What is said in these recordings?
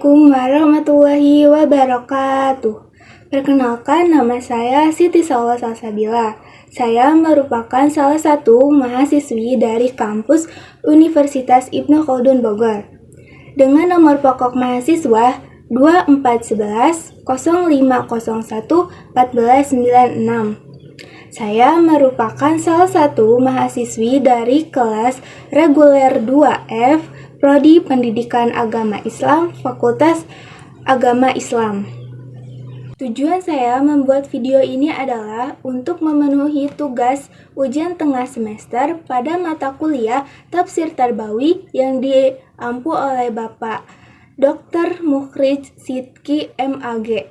Assalamualaikum warahmatullahi wabarakatuh. Perkenalkan, nama saya Siti Salwa Salsabila. Saya merupakan salah satu mahasiswi dari kampus Universitas Ibnu Khaldun Bogor. Dengan nomor pokok mahasiswa 2411 0501 1496. Saya merupakan salah satu mahasiswi dari kelas reguler 2F Prodi Pendidikan Agama Islam, Fakultas Agama Islam. Tujuan saya membuat video ini adalah untuk memenuhi tugas ujian tengah semester pada mata kuliah Tafsir Tarbawi yang diampu oleh Bapak Dr. Mukhrij Sidki MAG.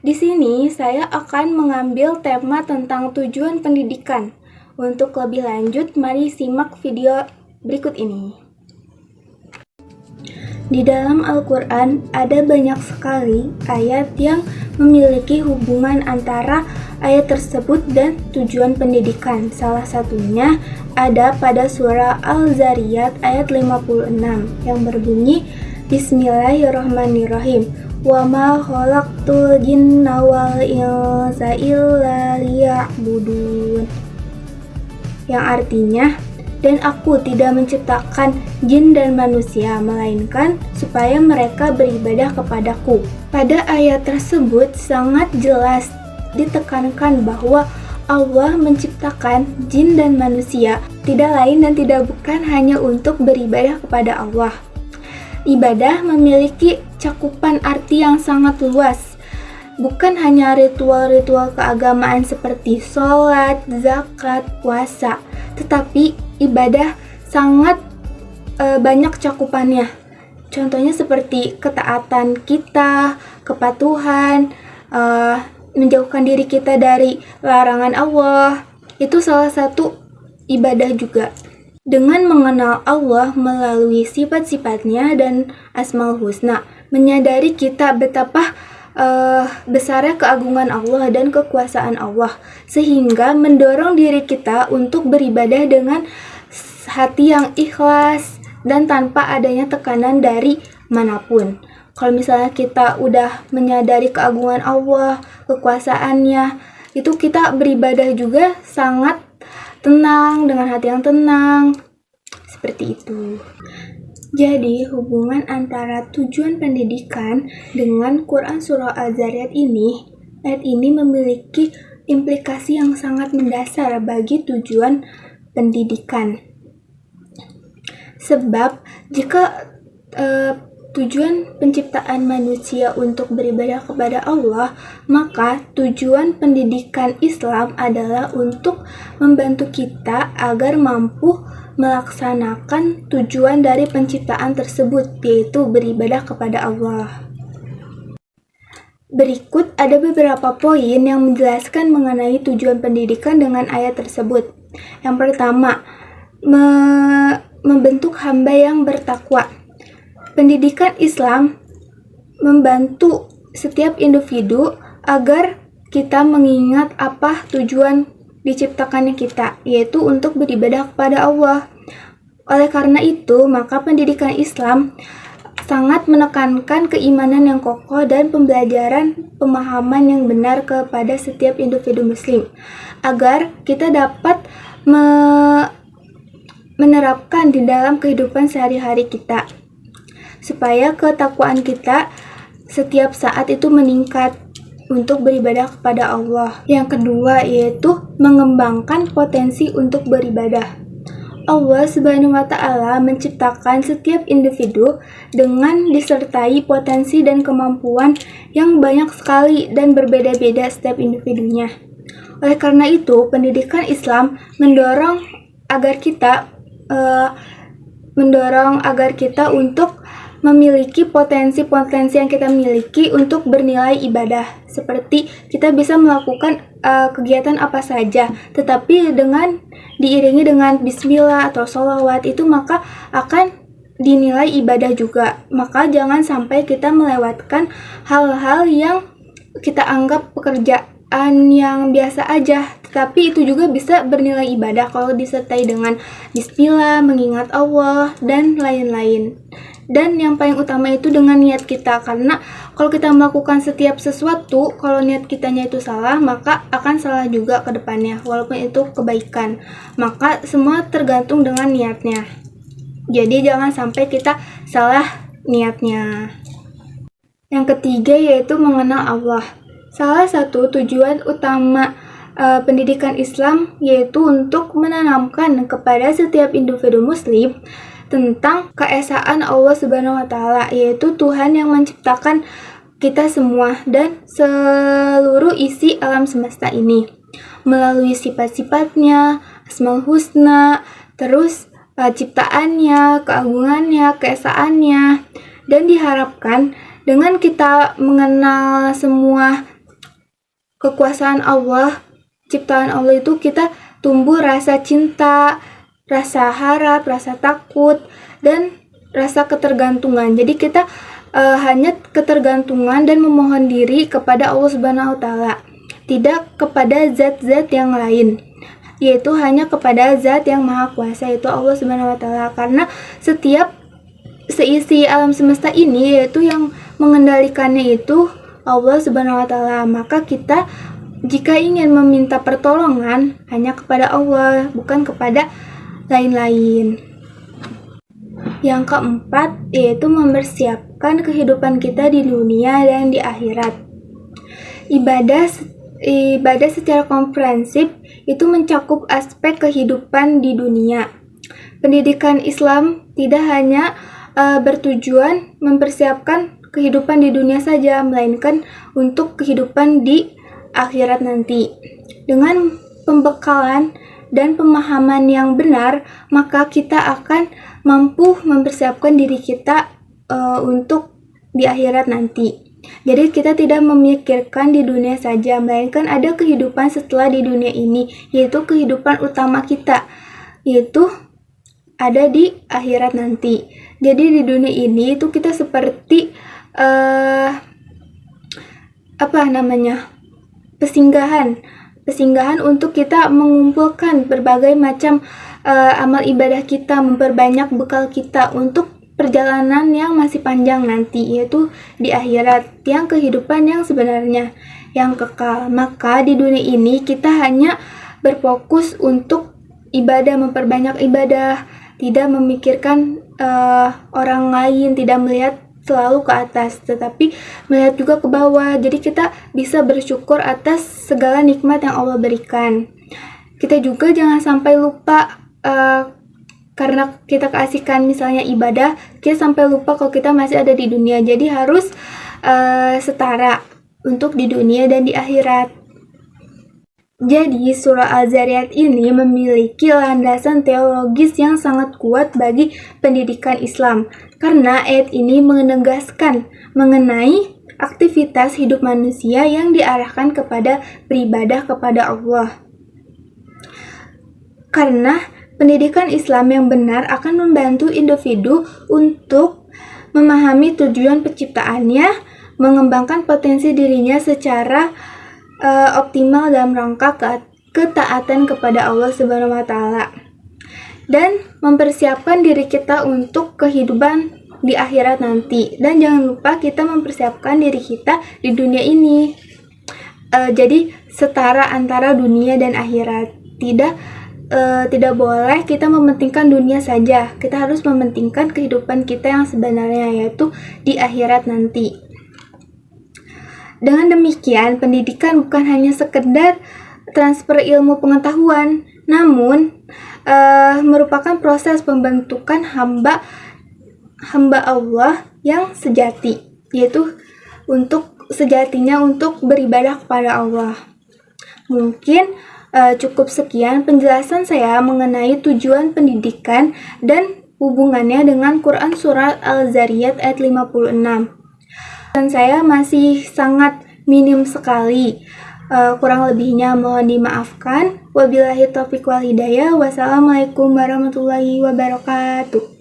Di sini saya akan mengambil tema tentang tujuan pendidikan. Untuk lebih lanjut, mari simak video berikut ini. Di dalam Al-Quran ada banyak sekali ayat yang memiliki hubungan antara ayat tersebut dan tujuan pendidikan. Salah satunya ada pada surah Al-Zariyat ayat 56 yang berbunyi Bismillahirrahmanirrahim. Wa ma khalaqtul jinna wal insa illa liya'budun. Yang artinya, dan aku tidak menciptakan jin dan manusia, melainkan supaya mereka beribadah kepadaku. Pada ayat tersebut sangat jelas ditekankan bahwa Allah menciptakan jin dan manusia tidak lain dan tidak bukan hanya untuk beribadah kepada Allah. Ibadah memiliki cakupan arti yang sangat luas. Bukan hanya ritual-ritual keagamaan seperti sholat, zakat, puasa, tetapi ibadah sangat banyak cakupannya. Contohnya seperti ketaatan kita, kepatuhan, menjauhkan diri kita dari larangan Allah. Itu salah satu ibadah juga. Dengan mengenal Allah melalui sifat-sifatnya dan Asmaul Husna, menyadari kita betapa besarnya keagungan Allah dan kekuasaan Allah, sehingga mendorong diri kita untuk beribadah dengan hati yang ikhlas dan tanpa adanya tekanan dari manapun. Kalau misalnya kita udah menyadari keagungan Allah, kekuasaannya, itu kita beribadah juga sangat tenang, dengan hati yang tenang, seperti itu. Jadi, hubungan antara tujuan pendidikan dengan Quran Surah Al-Zariyat ini, ayat ini memiliki implikasi yang sangat mendasar bagi tujuan pendidikan. Sebab, jika tujuan penciptaan manusia untuk beribadah kepada Allah, maka tujuan pendidikan Islam adalah untuk membantu kita agar mampu melaksanakan tujuan dari penciptaan tersebut, yaitu beribadah kepada Allah. Berikut ada beberapa poin yang menjelaskan mengenai tujuan pendidikan dengan ayat tersebut. Yang pertama, membentuk hamba yang bertakwa. Pendidikan Islam membantu setiap individu agar kita mengingat apa tujuan diciptakannya kita, yaitu untuk beribadah kepada Allah. Oleh karena itu, maka pendidikan Islam sangat menekankan keimanan yang kokoh dan pembelajaran pemahaman yang benar kepada setiap individu muslim, agar kita dapat menerapkan di dalam kehidupan sehari-hari kita, supaya ketakwaan kita setiap saat itu meningkat untuk beribadah kepada Allah. Yang kedua yaitu mengembangkan potensi untuk beribadah. Allah Subhanahu wa Ta'ala menciptakan setiap individu dengan disertai potensi dan kemampuan yang banyak sekali dan berbeda-beda setiap individunya. Oleh karena itu, pendidikan Islam mendorong agar kita untuk memiliki potensi-potensi yang kita miliki untuk bernilai ibadah. Seperti kita bisa melakukan kegiatan apa saja, tetapi dengan diiringi dengan bismillah atau sholawat, itu maka akan dinilai ibadah juga. Maka jangan sampai kita melewatkan hal-hal yang kita anggap pekerjaan yang biasa aja, tetapi itu juga bisa bernilai ibadah kalau disertai dengan bismillah, mengingat Allah, dan lain-lain. Dan yang paling utama itu dengan niat kita, karena kalau kita melakukan setiap sesuatu, kalau niat kitanya itu salah, maka akan salah juga ke depannya, walaupun itu kebaikan. Maka semua tergantung dengan niatnya. Jadi jangan sampai kita salah niatnya. Yang ketiga yaitu mengenal Allah. Salah satu tujuan utama pendidikan Islam yaitu untuk menanamkan kepada setiap individu muslim tentang keesaan Allah Subhanahu wa taala, yaitu Tuhan yang menciptakan kita semua dan seluruh isi alam semesta ini melalui sifat-sifatnya, Asmaul Husna, terus ciptaannya, keagungannya, keesaannya. Dan diharapkan dengan kita mengenal semua kekuasaan Allah, ciptaan Allah itu, kita tumbuh rasa cinta, rasa harap, rasa takut, dan rasa ketergantungan. Jadi kita hanya ketergantungan dan memohon diri kepada Allah Subhanahu wa taala, tidak kepada zat-zat yang lain, yaitu hanya kepada zat yang maha kuasa, yaitu Allah Subhanahu wa taala. Karena setiap seisi alam semesta ini, yaitu yang mengendalikannya itu Allah Subhanahu wa taala. Maka kita jika ingin meminta pertolongan hanya kepada Allah, bukan kepada lain-lain. Yang keempat yaitu mempersiapkan kehidupan kita di dunia dan di akhirat. Ibadah secara komprehensif itu mencakup aspek kehidupan di dunia. Pendidikan Islam tidak hanya bertujuan mempersiapkan kehidupan di dunia saja, melainkan untuk kehidupan di akhirat nanti. Dengan pembekalan dan pemahaman yang benar, maka kita akan mampu mempersiapkan diri kita untuk di akhirat nanti. Jadi kita tidak memikirkan di dunia saja, melainkan ada kehidupan setelah di dunia ini, yaitu kehidupan utama kita, yaitu ada di akhirat nanti. Jadi di dunia ini itu kita seperti pesinggahan untuk kita mengumpulkan berbagai macam amal ibadah kita, memperbanyak bekal kita untuk perjalanan yang masih panjang nanti, yaitu di akhirat, yang kehidupan yang sebenarnya, yang kekal. Maka di dunia ini kita hanya berfokus untuk ibadah, memperbanyak ibadah, tidak memikirkan orang lain, tidak melihat selalu ke atas, tetapi melihat juga ke bawah. Jadi kita bisa bersyukur atas segala nikmat yang Allah berikan. Kita juga jangan sampai lupa karena kita keasikan misalnya ibadah, kita sampai lupa kalau kita masih ada di dunia. Jadi harus setara untuk di dunia dan di akhirat. Jadi surah Al-Zariyat ini memiliki landasan teologis yang sangat kuat bagi pendidikan Islam, karena ayat ini menegaskan mengenai aktivitas hidup manusia yang diarahkan kepada beribadah kepada Allah. Karena pendidikan Islam yang benar akan membantu individu untuk memahami tujuan penciptaannya, mengembangkan potensi dirinya secara optimal dalam rangka ketaatan kepada Allah Subhanahu wa taala, dan mempersiapkan diri kita untuk kehidupan di akhirat nanti. Dan jangan lupa kita mempersiapkan diri kita di dunia ini. Jadi setara antara dunia dan akhirat. Tidak boleh kita mementingkan dunia saja. Kita harus mementingkan kehidupan kita yang sebenarnya, yaitu di akhirat nanti. Dengan demikian, pendidikan bukan hanya sekedar transfer ilmu pengetahuan, namun merupakan proses pembentukan hamba Allah yang sejati, yaitu sejatinya untuk beribadah kepada Allah. Mungkin cukup sekian penjelasan saya mengenai tujuan pendidikan dan hubungannya dengan Quran Surat Al-Zariyat ayat 56. Dan saya masih sangat minim sekali. Kurang lebihnya mohon dimaafkan. Wabillahi taufiq wal hidayah. Wassalamualaikum warahmatullahi wabarakatuh.